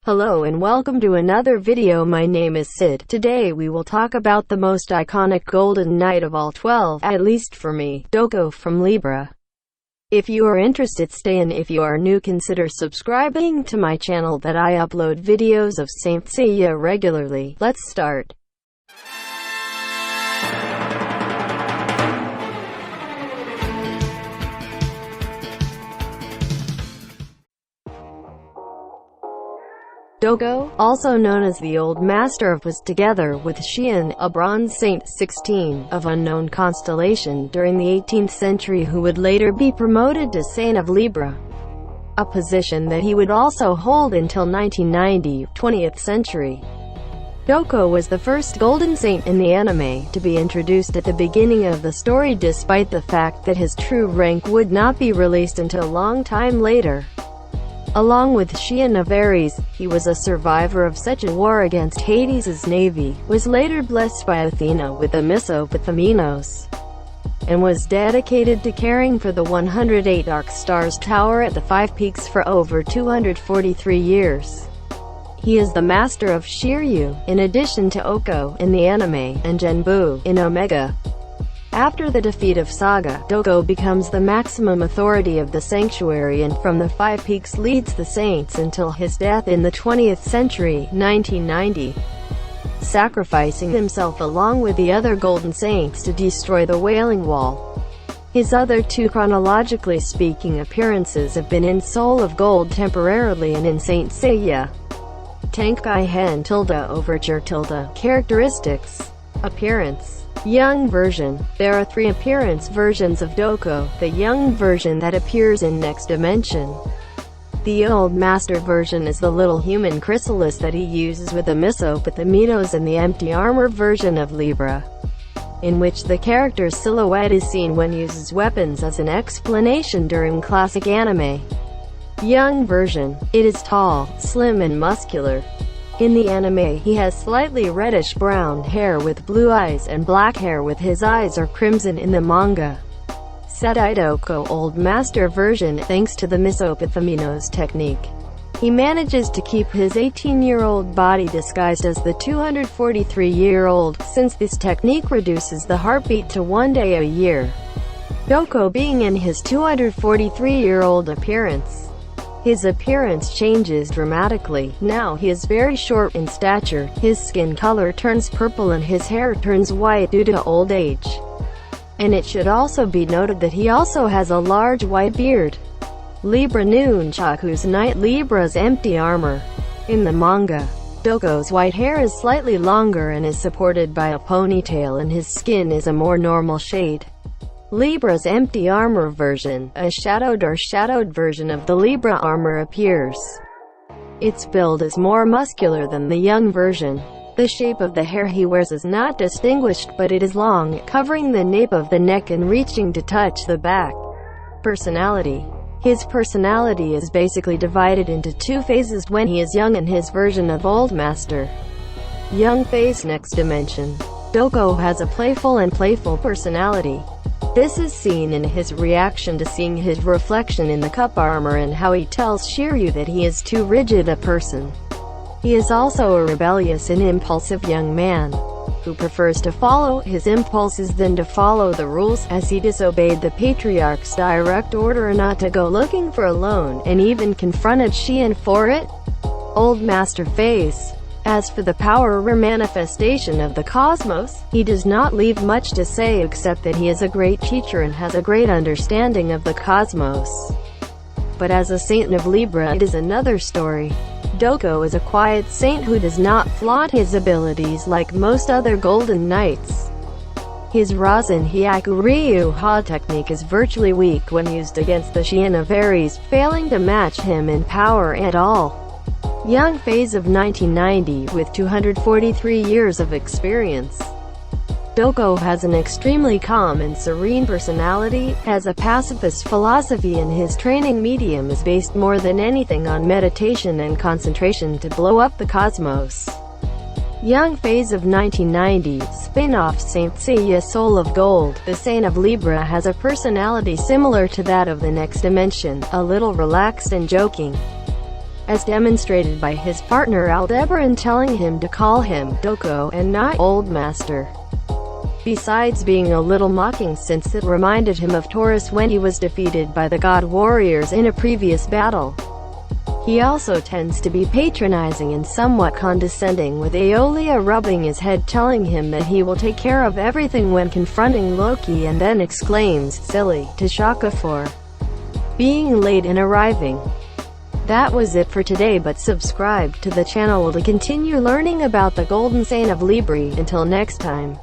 Hello and welcome to another video. My name is Syd. Today we will talk about the most iconic golden knight of all 12, at least for me, Dohko from Libra. If you are interested, stay, and if you are new, consider subscribing to my channel that I upload videos of Saint Seiya regularly. Let's start. Dohko, also known as the Old Master, was together with Shion, a bronze saint 16, of unknown constellation during the 18th century, who would later be promoted to Saint of Libra, a position that he would also hold until 1990, 20th century. Dohko was the first golden saint in the anime to be introduced at the beginning of the story, despite the fact that his true rank would not be released until a long time later. Along with Shion of Aries, he was a survivor of such a war against Hades' navy, was later blessed by Athena with the Misophetamenos, and was dedicated to caring for the 108 Dark Stars Tower at the 5 Peaks for over 243 years. He is the master of Shiryu, in addition to Dohko in the anime, and Genbu in Omega. After the defeat of Saga, Dohko becomes the maximum authority of the sanctuary, and from the 5 Peaks leads the saints until his death in the 20th century, 1990, sacrificing himself along with the other golden saints to destroy the Wailing Wall. His other two, chronologically speaking, appearances have been in Soul of Gold temporarily and in Saint Seiya. Tenkai Hen Overture Characteristics. Appearance. Young version. There are 3 appearance versions of Dohko. The young version that appears in Next Dimension. The Old Master version is the little human chrysalis that he uses with the Misophetamenos, and the empty armor version of Libra, in which the character's silhouette is seen when he uses weapons as an explanation during classic anime. Young version. It is tall, slim and muscular. In the anime, he has slightly reddish-brown hair with blue eyes and black hair with his eyes are crimson in the manga. Dohko Old Master version. Thanks to the Misophetamenos technique, he manages to keep his 18-year-old body disguised as the 243-year-old, since this technique reduces the heartbeat to 1 day a year. Dohko being in his 243-year-old appearance. His appearance changes dramatically. Now he is very short in stature, his skin color turns purple and his hair turns white due to old age. And it should also be noted that he also has a large white beard. Libra Nunchaku's Knight. Libra's empty armor. In the manga, Dohko's white hair is slightly longer and is supported by a ponytail, and his skin is a more normal shade. Libra's empty armor version. A shadowed version of the Libra armor appears. Its build is more muscular than the young version. The shape of the hair he wears is not distinguished, but it is long, covering the nape of the neck and reaching to touch the back. Personality. His personality is basically divided into 2 phases when he is young and his version of Old Master. Young phase. Next Dimension. Dohko has a playful personality. This is seen in his reaction to seeing his reflection in the cup armor and how he tells Shiryu that he is too rigid a person. He is also a rebellious and impulsive young man, who prefers to follow his impulses than to follow the rules, as he disobeyed the Patriarch's direct order not to go looking for a loan, and even confronted Shion for it. Old Master phase. As for the power manifestation of the cosmos, he does not leave much to say except that he is a great teacher and has a great understanding of the cosmos. But as a saint of Libra, it is another story. Dohko is a quiet saint who does not flaunt his abilities like most other golden knights. His Rasen Hyaku Ryu Ha technique is virtually weak when used against the Shion of Aries, failing to match him in power at all. Young phase of 1990 with 243 years of experience. Dohko has an extremely calm and serene personality, has a pacifist philosophy, and his training medium is based more than anything on meditation and concentration to blow up the cosmos. Young phase of 1990, spin-off Saint Seiya Soul of Gold. The Saint of Libra has a personality similar to that of the Next Dimension, a little relaxed and joking. as demonstrated by his partner Aldebaran telling him to call him Dohko and not Old Master. Besides being a little mocking since it reminded him of Taurus when he was defeated by the god warriors in a previous battle. He also tends to be patronizing and somewhat condescending, with Aeolia rubbing his head telling him that he will take care of everything when confronting Loki, and then exclaims, "Silly," to Shaka for being late in arriving. That was it for today, but subscribe to the channel to continue learning about the Golden Sign of Libra. Until next time.